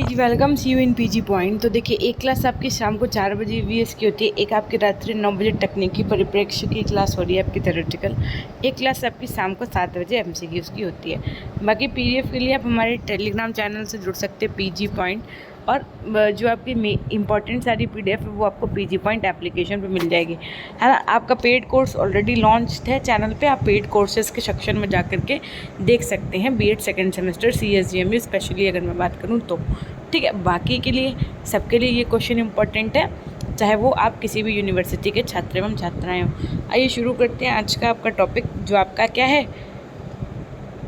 Ji welcome see you in PG Point. तो देखिए, एक क्लास आपकी शाम को 4 बजे वीएस की होती है, एक आपकी रात्रि 9 बजे तकनीकी परिप्रेक्ष्य की क्लास हो रही है आपकी थ्योरेटिकल, एक क्लास आपकी शाम को 7 बजे एमसीक्यूज की होती है। बाकी पीडीएफ के लिए आप हमारे टेलीग्राम चैनल से जुड़ सकते हैं पीजी पॉइंट, और जो आपकी इंपॉर्टेंट सारी पीडीएफ है वो आपको पीजी पॉइंट एप्लीकेशन पे मिल जाएगी, है ना। आपका पेड कोर्स ऑलरेडी लॉन्च है चैनल पे, आप पेड कोर्सेज के सेक्शन में जा करके देख सकते हैं। BEd second semester CSGMU specially अगर मैं बात करूँ तो, ठीक है। बाकी के लिए सबके लिए ये क्वेश्चन इंपॉर्टेंट है, चाहे वो आप किसी भी यूनिवर्सिटी के छात्र एवं छात्राएं हों। आइए शुरू करते हैं आज का आपका टॉपिक, जो आपका क्या है,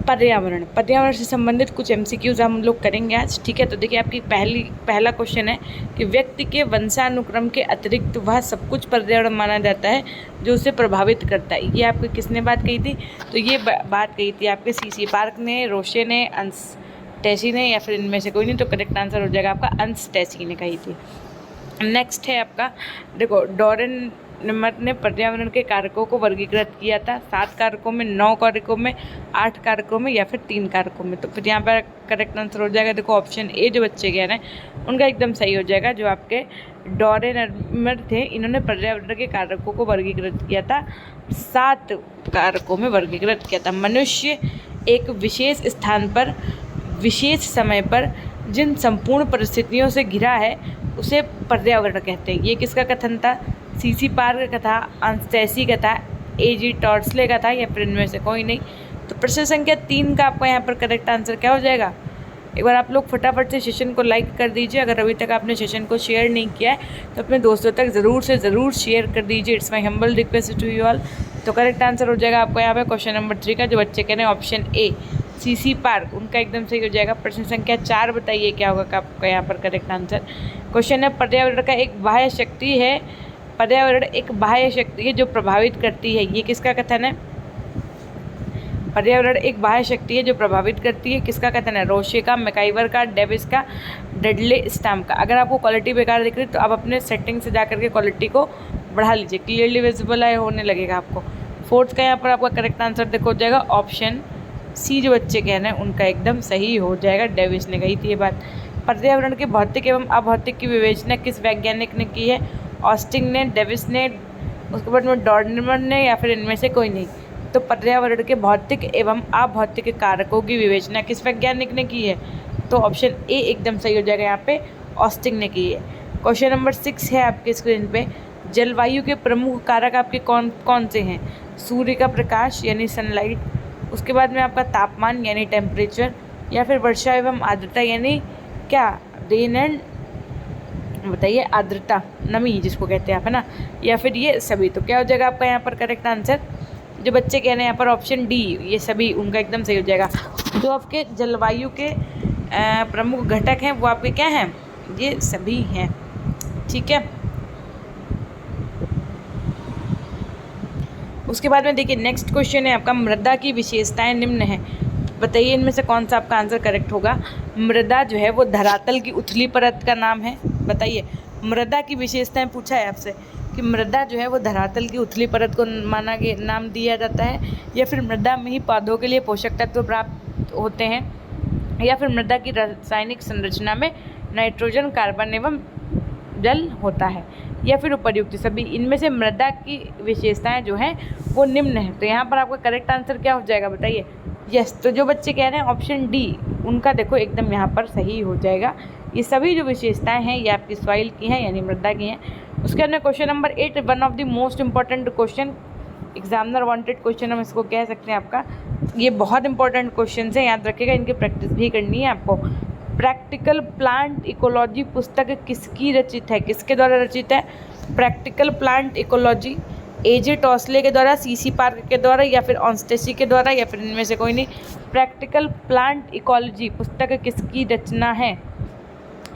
पर्यावरण। पर्यावरण से संबंधित कुछ MCQs हम लोग करेंगे आज, ठीक है। तो देखिए, आपकी पहला क्वेश्चन है कि व्यक्ति के वंशानुक्रम के अतिरिक्त वह सब कुछ पर्यावरण माना जाता है जो उसे प्रभावित करता है। ये आपको किसने बात कही थी? तो ये बात कही थी आपके CC पार्क ने, रोशे ने, अंश टेसी ने, या फिर इनमें से कोई नहीं। तो करेक्ट आंसर हो जाएगा आपका अंश टेसी ने कही थी। नेक्स्ट है आपका, देखो, डॉरेन निमर ने पर्यावरण के कारकों को वर्गीकृत किया था 7 कारकों में, 9 कारकों में, 8 कारकों में, या फिर 3 कारकों में। तो फिर यहाँ पर करेक्ट आंसर हो जाएगा, देखो ऑप्शन ए, जो बच्चे कह रहे हैं उनका एकदम सही हो जाएगा। जो आपके डॉरेन निमर थे, इन्होंने पर्यावरण के कारकों को वर्गीकृत किया था, 7 कारकों में वर्गीकृत किया था। मनुष्य एक विशेष स्थान पर विशेष समय पर जिन संपूर्ण परिस्थितियों से घिरा है उसे पर्यावरण कहते हैं। ये किसका कथन था? CC पार्क का था, अंस्टेसी का था, AG टॉर्सले का था, या फिर इनमें से कोई नहीं। तो प्रश्न संख्या 3 का आपका यहाँ पर करेक्ट आंसर क्या हो जाएगा? एक बार आप लोग फटाफट से सेशन को लाइक कर दीजिए। अगर अभी तक आपने सेशन को शेयर नहीं किया है तो अपने दोस्तों तक ज़रूर से ज़रूर शेयर कर दीजिए। It's my humble request to you all. तो करेक्ट आंसर हो जाएगा आपको यहाँ पे क्वेश्चन नंबर 3 का, जो बच्चे कह रहे हैं ऑप्शन ए, CC पार्क, उनका एकदम सही हो जाएगा। प्रश्न संख्या 4 बताइए क्या होगा आपका यहाँ पर करेक्ट आंसर। क्वेश्चन है, पर्यावरण का एक बाह्य शक्ति है, पर्यावरण एक बाह्य शक्ति है जो प्रभावित करती है। ये किसका कथन है? पर्यावरण एक बाह्य शक्ति है जो प्रभावित करती है, किसका कथन है? रोशे का, मैकाइवर का, डेविस का, डेडले स्टैम्प का। अगर आपको क्वालिटी बेकार दिख रही है तो आप अपने सेटिंग से जा करके क्वालिटी को बढ़ा लीजिए, क्लियरली विजिबल है होने लगेगा आपको। 4th का यहाँ पर आपका करेक्ट आंसर देखो हो जाएगा ऑप्शन सी, जो बच्चे कह रहे हैं उनका एकदम सही हो जाएगा। डेविस ने कही थी ये बात। पर्यावरण के भौतिक एवं अभौतिक की विवेचना किस वैज्ञानिक ने की है? ऑस्टिन ने, डेविस ने, उसके बाद में डॉर्निमर ने, या फिर इनमें से कोई नहीं। तो पर्यावरण के भौतिक एवं अभौतिक कारकों की विवेचना किस वैज्ञानिक ने की है? तो ऑप्शन ए एकदम सही हो जाएगा, यहाँ पे ऑस्टिन ने की है। क्वेश्चन नंबर 6 है आपके स्क्रीन पे, जलवायु के प्रमुख कारक आपके कौन कौन से हैं? सूर्य का प्रकाश यानी सनलाइट, उसके बाद में आपका तापमान यानी टेम्परेचर, या फिर वर्षा एवं आर्द्रता यानी क्या, रेन एंड, बताइए, आर्द्रता, नमी जिसको कहते हैं आप, है ना, या फिर ये सभी। तो क्या हो जाएगा आपका यहाँ पर करेक्ट आंसर? जो बच्चे कह रहे हैं यहाँ पर ऑप्शन डी, ये सभी, उनका एकदम सही हो जाएगा। जो आपके जलवायु के प्रमुख घटक हैं वो आपके क्या हैं? ये सभी हैं, ठीक है। उसके बाद में देखिए, नेक्स्ट क्वेश्चन है आपका, मृदा की विशेषताएं निम्न है, बताइए इनमें से कौन सा आपका आंसर करेक्ट होगा। मृदा जो है वो धरातल की उथली परत का नाम है, बताइए। मृदा की विशेषताएं पूछा है आपसे कि मृदा जो है वो धरातल की उथली परत को नाम दिया जाता है, या फिर मृदा में ही पौधों के लिए पोषक तत्व प्राप्त होते हैं, या फिर मृदा की रासायनिक संरचना में नाइट्रोजन, कार्बन एवं जल होता है, या फिर उपर्युक्त सभी। इनमें से मृदा की विशेषताएं जो हैं वो निम्न है। तो यहाँ पर आपका करेक्ट आंसर क्या हो जाएगा, बताइए। यस, तो जो बच्चे कह रहे हैं ऑप्शन डी, उनका देखो एकदम यहाँ पर सही हो जाएगा। ये सभी जो विशेषताएं हैं ये आपकी सॉइल की हैं, यानी मृदा की हैं। उसके अंदर question number 8, one of the most important question, examiner wanted question हम इसको कह सकते हैं आपका। ये बहुत इंपॉर्टेंट क्वेश्चन है, याद रखिएगा, इनकी प्रैक्टिस भी करनी है आपको। प्रैक्टिकल प्लांट इकोलॉजी पुस्तक किसकी रचित है, किसके द्वारा रचित है? प्रैक्टिकल प्लांट इकोलॉजी, AG टॉर्सले के द्वारा, CC पार्क के द्वारा, या फिर ऑस्टेसी के द्वारा, या फिर इनमें से कोई नहीं। प्रैक्टिकल प्लांट इकोलॉजी पुस्तक किसकी रचना है?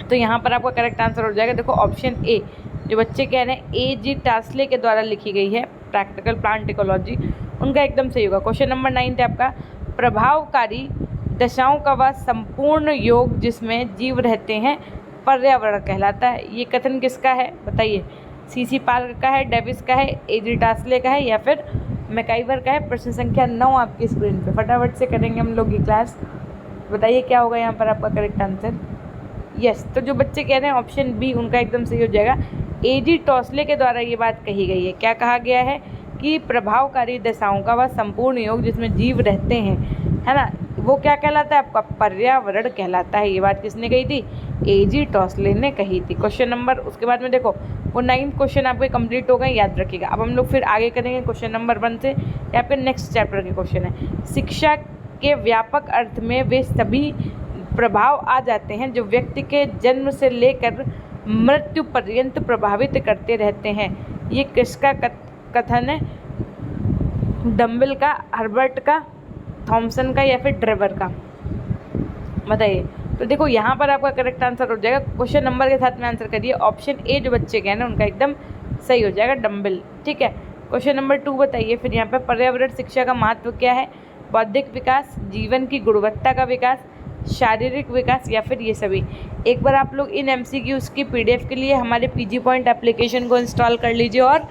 तो यहाँ पर आपका करेक्ट आंसर हो जाएगा, देखो ऑप्शन ए, जो बच्चे कह रहे हैं AG टॉर्सले के द्वारा लिखी गई है प्रैक्टिकल प्लांट इकोलॉजी, उनका एकदम सही होगा। क्वेश्चन नंबर 9 है आपका, प्रभावकारी दशाओं का वह संपूर्ण योग जिसमें जीव रहते हैं पर्यावरण कहलाता है। ये कथन किसका है, बताइए। CC पार्क का है, डेविस का है, AG टॉर्सले का है, या फिर मैकाइवर का है। प्रश्न संख्या 9 आपकी स्क्रीन पे, फटाफट से करेंगे हम लोग ये क्लास। बताइए क्या होगा यहाँ पर आपका करेक्ट आंसर। यस, तो जो बच्चे कह रहे हैं ऑप्शन बी उनका एकदम सही हो जाएगा। एजी टॉसले के द्वारा ये बात कही गई है। क्या कहा गया है कि प्रभावकारी दशाओं का वह संपूर्ण योग जिसमें जीव रहते हैं, है ना, वो क्या कहलाता है आपका? पर्यावरण कहलाता है। ये बात किसने कही थी? एजी टॉसले ने कही थी। क्वेश्चन नंबर, उसके बाद में देखो वो 9 क्वेश्चन आपके कंप्लीट हो गए, याद रखिएगा। अब हम लोग फिर आगे करेंगे क्वेश्चन नंबर 1 से। ये आपके नेक्स्ट चैप्टर के क्वेश्चन है। शिक्षा के व्यापक अर्थ में वे सभी प्रभाव आ जाते हैं जो व्यक्ति के जन्म से लेकर मृत्यु पर्यंत प्रभावित करते रहते हैं। ये किसका कथन है? डम्बल का, हर्बर्ट का, थॉमसन का या फिर ड्रेवर का? बताइए। तो देखो यहाँ पर आपका करेक्ट आंसर हो जाएगा, क्वेश्चन नंबर के साथ में आंसर करिए। ऑप्शन ए जो बच्चे कह रहे हैं उनका एकदम सही हो जाएगा, डम्बल। ठीक है, क्वेश्चन नंबर 2 बताइए फिर यहाँ पर पर्यावरण शिक्षा का महत्व क्या है? बौद्धिक विकास, जीवन की गुणवत्ता का विकास, शारीरिक विकास या फिर ये सभी। एक बार आप लोग इन MCQs की PDF के लिए हमारे PG Point एप्लीकेशन को इंस्टॉल कर लीजिए, और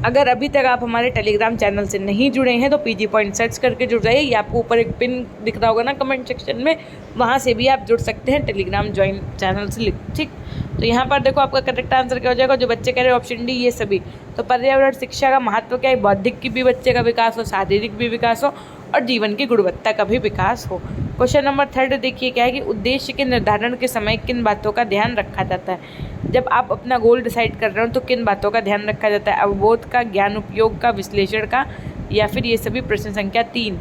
अगर अभी तक आप हमारे टेलीग्राम चैनल से नहीं जुड़े हैं तो PG Point सर्च करके जुड़ जाइए। ये आपको ऊपर एक पिन दिख रहा होगा ना कमेंट सेक्शन में, वहाँ से भी आप जुड़ सकते हैं टेलीग्राम ज्वाइन चैनल से। ठीक, तो यहाँ पर देखो आपका करेक्ट आंसर क्या हो जाएगा? जो बच्चे कह रहे हैं ऑप्शन डी ये सभी। तो पर्यावरण शिक्षा का महत्व क्या है? बौद्धिक की भी बच्चे का विकास हो, शारीरिक भी विकास हो और जीवन की गुणवत्ता का भी विकास हो। क्वेश्चन नंबर 3 देखिए क्या है कि उद्देश्य के निर्धारण के समय किन बातों का ध्यान रखा जाता है? जब आप अपना गोल डिसाइड कर रहे हो तो किन बातों का ध्यान रखा जाता है? अवबोध का, ज्ञान उपयोग का, विश्लेषण का या फिर ये सभी? प्रश्न संख्या 3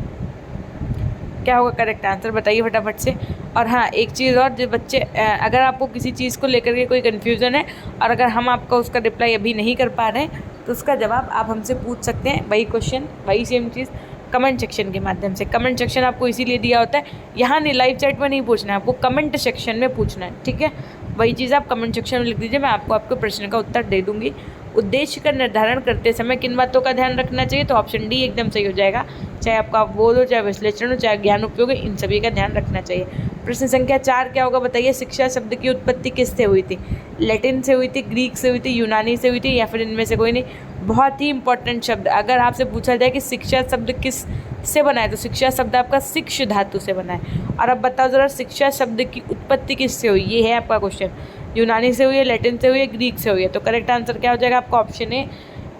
क्या होगा करेक्ट आंसर? बताइए फटाफट से। और हाँ, एक चीज़ और, जो बच्चे अगर आपको किसी चीज़ को लेकर के कोई कन्फ्यूज़न है और अगर हम आपका उसका रिप्लाई अभी नहीं कर पा रहे हैं तो उसका जवाब आप हमसे पूछ सकते हैं। वही क्वेश्चन, वही सेम चीज़ कमेंट सेक्शन के माध्यम से। कमेंट सेक्शन आपको इसीलिए दिया होता है, यहाँ नहीं, लाइव चैट में नहीं पूछना है आपको, कमेंट सेक्शन में पूछना है। ठीक है, वही चीज़ आप कमेंट सेक्शन में लिख दीजिए, मैं आपको आपके प्रश्न का उत्तर दे दूँगी। उद्देश्य का निर्धारण करते समय किन बातों का ध्यान रखना चाहिए? तो ऑप्शन डी एकदम सही हो जाएगा। चाहे आपका अवबोध हो, चाहे विश्लेषण हो, चाहे ज्ञान उपयोग हो, इन सभी का ध्यान रखना चाहिए। प्रश्न संख्या 4 क्या होगा बताइए? शिक्षा शब्द की उत्पत्ति किससे हुई थी? लैटिन से हुई थी, ग्रीक से हुई थी, यूनानी से हुई थी या फिर इनमें से कोई नहीं? बहुत ही इंपॉर्टेंट शब्द, अगर आपसे पूछा जाए कि शिक्षा शब्द किस से बना है तो शिक्षा शब्द आपका शिक्ष धातु से बना है। और अब बताओ ज़रा, शिक्षा शब्द की उत्पत्ति किससे हुई? ये है आपका क्वेश्चन। यूनानी से हुई है, लैटिन से हुई है, ग्रीक से हुई है? तो करेक्ट आंसर क्या हो जाएगा आपका? ऑप्शन ए,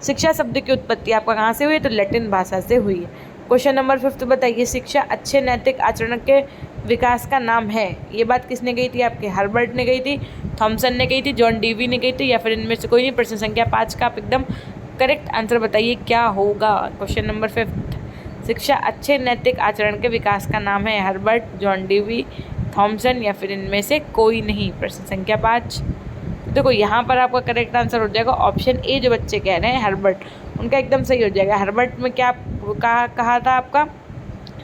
शिक्षा शब्द की उत्पत्ति आपका कहाँ से हुई है? तो लैटिन भाषा से हुई है। क्वेश्चन नंबर 5 बताइए, शिक्षा अच्छे नैतिक आचरण के विकास का नाम है। ये बात किसने कही थी आपके? हर्बर्ट ने कही थी, थॉमसन ने कही थी, जॉन डीवी ने कही थी या फिर इनमें से कोई नहीं? प्रश्न संख्या 5 का आप एकदम करेक्ट आंसर बताइए क्या होगा? क्वेश्चन नंबर 5, शिक्षा अच्छे नैतिक आचरण के विकास का नाम है। हर्बर्ट, जॉन डीवी, थॉमसन या फिर इनमें से कोई नहीं? प्रश्न संख्या 5। देखो यहाँ पर आपका करेक्ट आंसर हो जाएगा ऑप्शन ए, जो बच्चे कह रहे हैं हर्बर्ट, उनका एकदम सही हो जाएगा। हर्बर्ट में क्या कहा था आपका?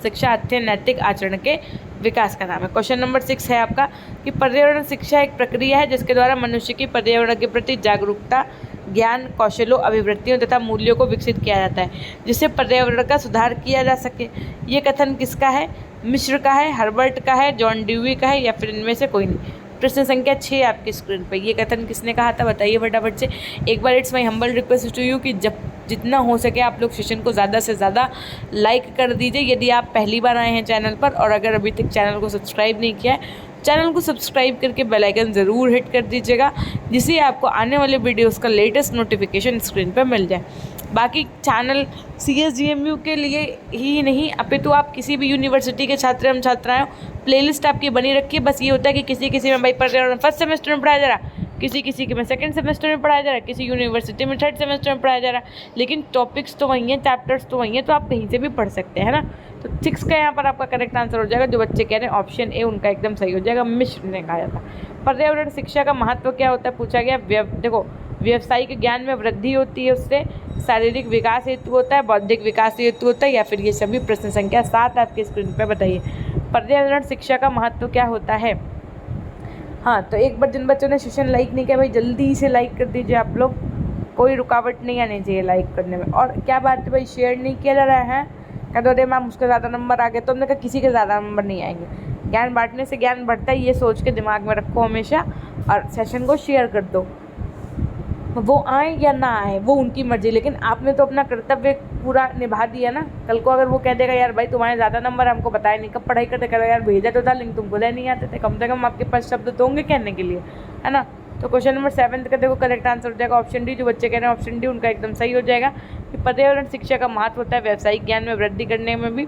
शिक्षा अच्छे नैतिक आचरण के विकास का नाम है। क्वेश्चन नंबर 6 है आपका कि पर्यावरण शिक्षा एक प्रक्रिया है जिसके द्वारा मनुष्य की पर्यावरण के प्रति जागरूकता, ज्ञान, कौशलों, अभिवृत्तियों तथा मूल्यों को विकसित किया जाता है जिससे पर्यावरण का सुधार किया जा सके। ये कथन किसका है? मिश्र का है, हर्बर्ट का है, जॉन ड्यूवी का है या फिर इनमें से कोई नहीं? प्रश्न संख्या 6 आपकी स्क्रीन पर, ये कथन किसने कहा था बताइए फटाफट से। एक बार it's my humble request to you कि जब जितना हो सके आप लोग सेशन को ज़्यादा से ज़्यादा लाइक कर दीजिए यदि आप पहली बार आए हैं चैनल पर, और अगर अभी तक चैनल को सब्सक्राइब नहीं किया है, चैनल को सब्सक्राइब करके बेल आइकन ज़रूर हिट कर दीजिएगा जिससे आपको आने वाले वीडियोस का लेटेस्ट नोटिफिकेशन स्क्रीन पर मिल जाए। बाकी चैनल CSGMU के लिए ही नहीं, अपितु आप किसी भी यूनिवर्सिटी के छात्र एवं छात्राएं हो, प्लेलिस्ट आपकी बनी रखी है। बस ये होता है कि किसी में भाई पर्यावरण फर्स्ट सेमेस्टर में पढ़ाया जा रहा, किसी के में सेकंड सेमेस्टर में पढ़ाया जा रहा है, किसी यूनिवर्सिटी में थर्ड सेमेस्टर में पढ़ाया जा रहा है, लेकिन टॉपिक्स तो वही हैं, चैप्टर्स तो वही हैं, तो आप कहीं से भी पढ़ सकते हैं ना। तो 6 का यहाँ पर आपका करेक्ट आंसर हो जाएगा। जो बच्चे कह रहे हैं ऑप्शन ए उनका एकदम सही हो जाएगा, मिश्र ने कहा था। पर्यावरण शिक्षा का महत्व क्या होता है पूछा गया। देखो, व्यावसायिक ज्ञान में वृद्धि होती है उससे, शारीरिक विकास हेतु होता है, बौद्धिक विकास हेतु होता है या फिर ये सभी? प्रश्न संख्या 7 आपके स्क्रीन पर बताइए, पर्यावरण शिक्षा का महत्व क्या होता है। हाँ, तो एक बार जिन बच्चों ने सेशन लाइक नहीं किया भाई जल्दी से लाइक कर दीजिए आप लोग, कोई रुकावट नहीं आनी चाहिए लाइक करने में। और क्या बात है भाई, शेयर नहीं किया जा रहा है, कह दो अरे मैम उसके ज़्यादा नंबर आ गए, तो हमने कहा किसी के ज़्यादा नंबर नहीं आएंगे। ज्ञान बांटने से ज्ञान बढ़ता है, ये सोच के दिमाग में रखो हमेशा, और सेशन को शेयर कर दो। वो आए या ना आए वो उनकी मर्जी, लेकिन आपने तो अपना कर्तव्य पूरा निभा दिया ना। कल को अगर वो कह देगा यार भाई तुम्हारे ज़्यादा नंबर हमको बताए नहीं, कब पढ़ाई करते, करेगा यार भेजा तो था लेकिन तुमको दे नहीं आते थे, कम से कम आपके पास शब्द तो होंगे कहने के लिए, है ना। तो क्वेश्चन नंबर 7 का देखो करेक्ट आंसर हो जाएगा ऑप्शन डी। जो बच्चे कह रहे हैं ऑप्शन डी उनका एकदम सही हो जाएगा कि पर्यावरण शिक्षा का महत्व होता है व्यावसायिक ज्ञान में वृद्धि करने में भी,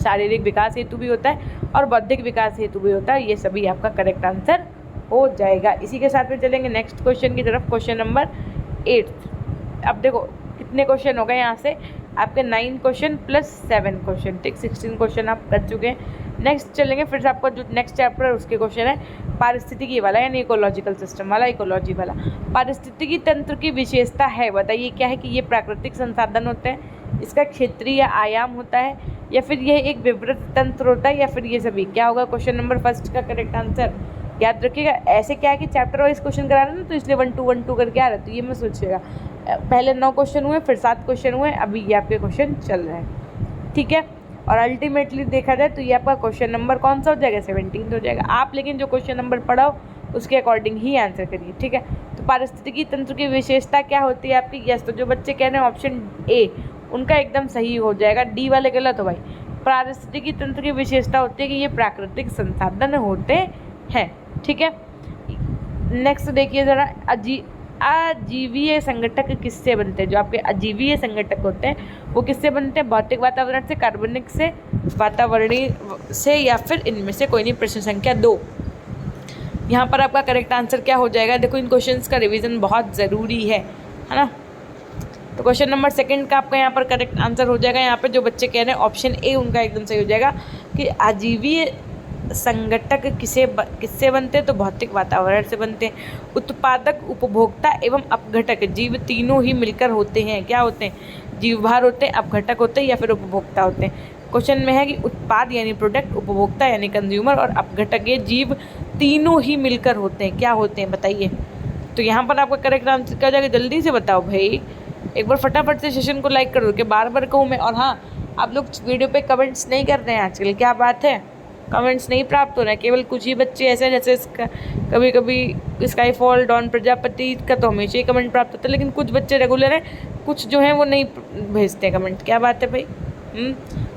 शारीरिक विकास हेतु भी होता है और बौद्धिक विकास हेतु भी होता है। ये सभी आपका करेक्ट आंसर हो जाएगा। इसी के साथ में चलेंगे नेक्स्ट क्वेश्चन की तरफ, क्वेश्चन नंबर 8। अब देखो कितने क्वेश्चन हो गए यहाँ से आपके 9 क्वेश्चन प्लस 7 क्वेश्चन, ठीक 16 क्वेश्चन आप कर चुके हैं। नेक्स्ट चलेंगे फिर से आपका जो नेक्स्ट चैप्टर है उसके क्वेश्चन है पारिस्थितिकी वाला यानी इकोलॉजिकल सिस्टम वाला, इकोलॉजी वाला। पारिस्थितिकी तंत्र की विशेषता है, बताइए क्या है कि ये प्राकृतिक संसाधन होते हैं, इसका क्षेत्रीय आयाम होता है, या फिर यह एक विवृत तंत्र होता है, या फिर ये सभी। क्या होगा क्वेश्चन नंबर फर्स्ट का करेक्ट आंसर? याद रखिएगा ऐसे क्या है कि चैप्टर वाइज क्वेश्चन करा रहे हैं ना, तो इसलिए 1 2 1 2 करके आ रहा है, तो ये मैं सोचिएगा पहले 9 क्वेश्चन हुए फिर 7 क्वेश्चन हुए, अभी ये आपके क्वेश्चन चल रहे हैं, ठीक है। और अल्टीमेटली देखा जाए तो ये आपका क्वेश्चन नंबर कौन सा हो जाएगा? 17 हो जाएगा। आप लेकिन जो क्वेश्चन नंबर पढ़ाओ उसके अकॉर्डिंग ही आंसर करिए, ठीक है। तो पारिस्थितिकी तंत्र की विशेषता क्या होती है आपकी? यस, तो जो बच्चे कह रहे हैं ऑप्शन ए उनका एकदम सही हो जाएगा, डी वाले गलत हो भाई। पारिस्थितिकी तंत्र की विशेषता होती है कि ये प्राकृतिक संसाधन होते हैं, ठीक है। नेक्स्ट देखिए ज़रा, अजीवीय संगठक किससे बनते हैं? जो आपके अजीवीय संगठक होते हैं वो किससे बनते हैं? भौतिक वातावरण से, कार्बनिक से, वातावरणीय से, या फिर इनमें से कोई नहीं। प्रश्न संख्या 2 यहाँ पर आपका करेक्ट आंसर क्या हो जाएगा? देखो इन क्वेश्चंस का रिवीजन बहुत ज़रूरी है ना। तो क्वेश्चन नंबर 2 का आपका यहाँ पर करेक्ट आंसर हो जाएगा। यहाँ पर जो बच्चे कह रहे हैं ऑप्शन ए उनका एकदम सही हो जाएगा कि अजीवीय संगठक किससे बनते हैं? तो भौतिक वातावरण से बनते हैं। उत्पादक, उपभोक्ता एवं अपघटक जीव तीनों ही मिलकर होते हैं। क्या होते हैं? जीवभार होते हैं, अपघटक होते हैं, या फिर उपभोक्ता होते हैं। क्वेश्चन में है कि उत्पाद यानी प्रोडक्ट, उपभोक्ता यानी कंज्यूमर, और अपघटक ये जीव तीनों ही मिलकर होते हैं। क्या होते हैं बताइए? तो यहाँ पर आपका करेक्ट आंसर क्या हो जाएगा? जल्दी से बताओ भाई, एक बार फटाफट से सेशन को लाइक कर दो कि बार बार कहूँ मैं। और हाँ, आप लोग वीडियो पे कमेंट्स नहीं कर रहे हैं आजकल, क्या बात है? कमेंट्स नहीं प्राप्त हो रहे हैं, केवल कुछ ही बच्चे ऐसे जैसे इसका कभी कभी स्काईफॉल, डॉन प्रजापति का तो हमेशा ही कमेंट प्राप्त होता है, लेकिन कुछ बच्चे रेगुलर हैं, कुछ जो हैं वो नहीं भेजते कमेंट। क्या बात है भाई?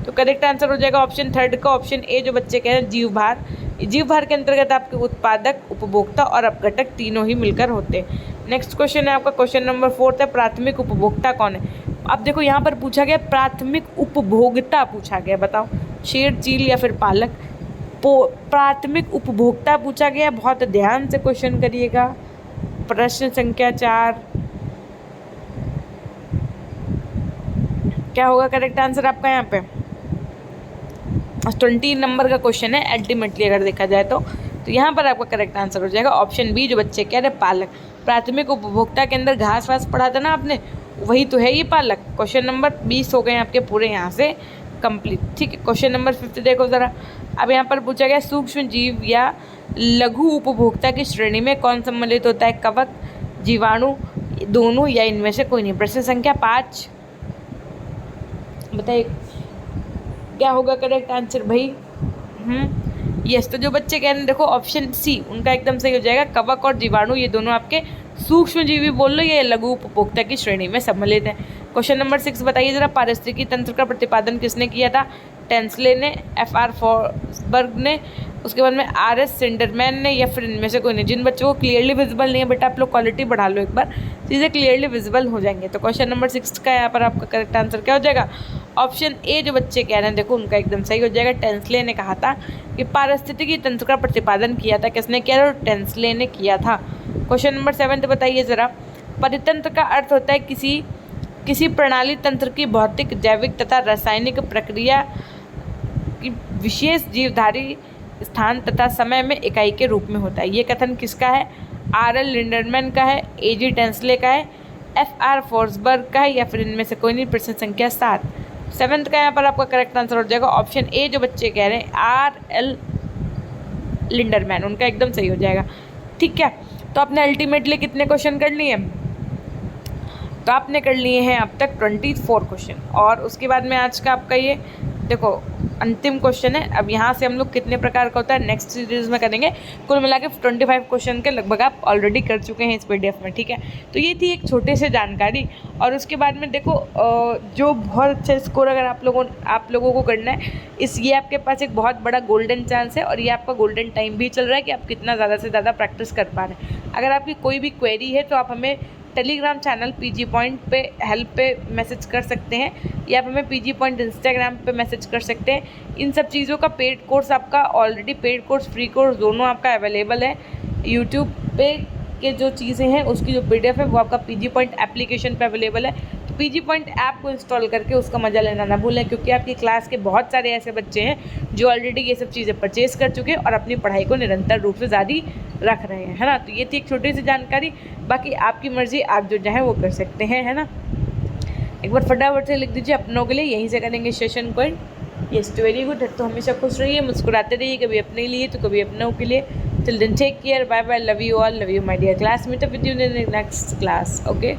तो करेक्ट आंसर हो जाएगा ऑप्शन 3 का, ऑप्शन ए। जो बच्चे कह रहे हैं जीवभार, जीवभार के अंतर्गत आपके उत्पादक, उपभोक्ता और अपघटक तीनों ही मिलकर होते हैं। नेक्स्ट क्वेश्चन है आपका क्वेश्चन नंबर 4 है प्राथमिक उपभोक्ता कौन है? अब देखो यहाँ पर पूछा गया प्राथमिक उपभोक्ता पूछा गया, बताओ शेर, चील या फिर पालक। प्राथमिक उपभोक्ता पूछा गया, बहुत ध्यान से क्वेश्चन करिएगा। प्रश्न संख्या 4 क्या होगा करेक्ट आंसर आपका? यहाँ पे 20 नंबर का क्वेश्चन है अल्टीमेटली अगर देखा जाए तो यहाँ पर आपका करेक्ट आंसर हो जाएगा ऑप्शन बी। जो बच्चे कह रहे पालक। प्राथमिक उपभोक्ता के अंदर घास वास पढ़ा था ना आपने, वही तो है ये पालक। क्वेश्चन नंबर 20 हो गए आपके पूरे यहाँ से कंप्लीट, ठीक है। क्वेश्चन नंबर 5 देखो ज़रा। अब यहाँ पर पूछा गया सूक्ष्म जीव या लघु उपभोक्ता की श्रेणी में कौन सम्मिलित होता है? कवक, जीवाणु, दोनों, या इनमें से कोई नहीं। प्रश्न संख्या 5 बताइए क्या होगा करेक्ट आंसर भाई? यस, तो जो बच्चे कह रहे हैं देखो ऑप्शन सी उनका एकदम सही हो जाएगा। कवक और जीवाणु ये दोनों आपके सूक्ष्म जीवी बोल लो, ये लघु उपभोक्ता की श्रेणी में सम्मिलित हैं। क्वेश्चन नंबर 6 बताइए जरा, पारिस्थितिकी तंत्र का प्रतिपादन किसने किया था? टेंसले ने, F.R. फॉर्सबर्ग ने, उसके बाद में R.S. सिंडरमैन ने, या फिर इनमें से कोई नहीं। जिन बच्चों को क्लियरली विजिबल नहीं है बेटा, आप लोग क्वालिटी बढ़ा लो एक बार, चीज़ें क्लियरली विजिबल हो जाएंगे। तो क्वेश्चन नंबर 6 का यहाँ पर आपका करेक्ट आंसर क्या हो जाएगा? Option A. जो बच्चे कह रहे हैं देखो उनका एकदम सही हो जाएगा। टेंसले ने कहा था कि पारिस्थितिकी तंत्र का प्रतिपादन किया था। किसने किया था? टेंसले ने किया था। क्वेश्चन नंबर 7 बताइए ज़रा। परितंत्र का अर्थ होता है किसी प्रणाली तंत्र की भौतिक, जैविक तथा रासायनिक प्रक्रिया की विशेष जीवधारी स्थान तथा समय में इकाई के रूप में होता है। ये कथन किसका है? R.L. लिंडरमैन का है, A.G. टेंसले का है, F.R. फॉर्सबर्ग का है, या फिर इनमें से कोई नहीं। प्रश्न संख्या 7 का यहाँ पर आपका करेक्ट आंसर हो जाएगा ऑप्शन ए। जो बच्चे कह रहे हैं R.L. लिंडरमैन, उनका एकदम सही हो जाएगा, ठीक है। तो आपने अल्टीमेटली कितने क्वेश्चन कर लिए? तो आपने कर लिए हैं अब तक 24 क्वेश्चन। और उसके बाद में आज का आपका ये देखो अंतिम क्वेश्चन है। अब यहाँ से हम लोग कितने प्रकार का होता है नेक्स्ट सीरीज में करेंगे। कुल मिला के 25 क्वेश्चन के लगभग आप ऑलरेडी कर चुके हैं इस PDF में, ठीक है। तो ये थी एक छोटे से जानकारी। और उसके बाद में देखो जो बहुत अच्छा स्कोर अगर आप लोगों को करना है, ये आपके पास एक बहुत बड़ा गोल्डन चांस है और ये आपका गोल्डन टाइम भी चल रहा है कि आप कितना ज़्यादा से ज़्यादा प्रैक्टिस कर पा रहे हैं। अगर आपकी कोई भी क्वेरी है तो आप हमें टेलीग्राम चैनल PG Point पे हेल्प पे मैसेज कर सकते हैं, या आप हमें PG Point इंस्टाग्राम पे मैसेज कर सकते हैं। इन सब चीज़ों का पेड कोर्स आपका already, paid course free course दोनों आपका अवेलेबल है। यूट्यूब पे के जो चीज़ें हैं उसकी जो PDF है वो आपका PG Point एप्लीकेशन पे अवेलेबल है। तो PG Point ऐप को इंस्टॉल करके उसका मज़ा लेना ना भूलें, क्योंकि आपकी क्लास के बहुत सारे ऐसे बच्चे हैं जो ऑलरेडी ये सब चीज़ें परचेज कर चुके हैं और अपनी पढ़ाई को निरंतर रूप से जारी रख रहे हैं, है ना। तो ये थी एक छोटी सी जानकारी, बाकी आपकी मर्ज़ी, आप जो चाहें वो कर सकते हैं, है ना। एक बार फटाफट से लिख दीजिए अपनों के लिए, यहीं से करेंगे सेशन को एंड। यस, तो वेरी गुड। तो हमेशा खुश रहिए, मुस्कुराते रहिए, कभी अपने लिए तो कभी अपनों के लिए। Till then take care, bye bye, love you all, love you my dear classmate, with you in the next class, okay.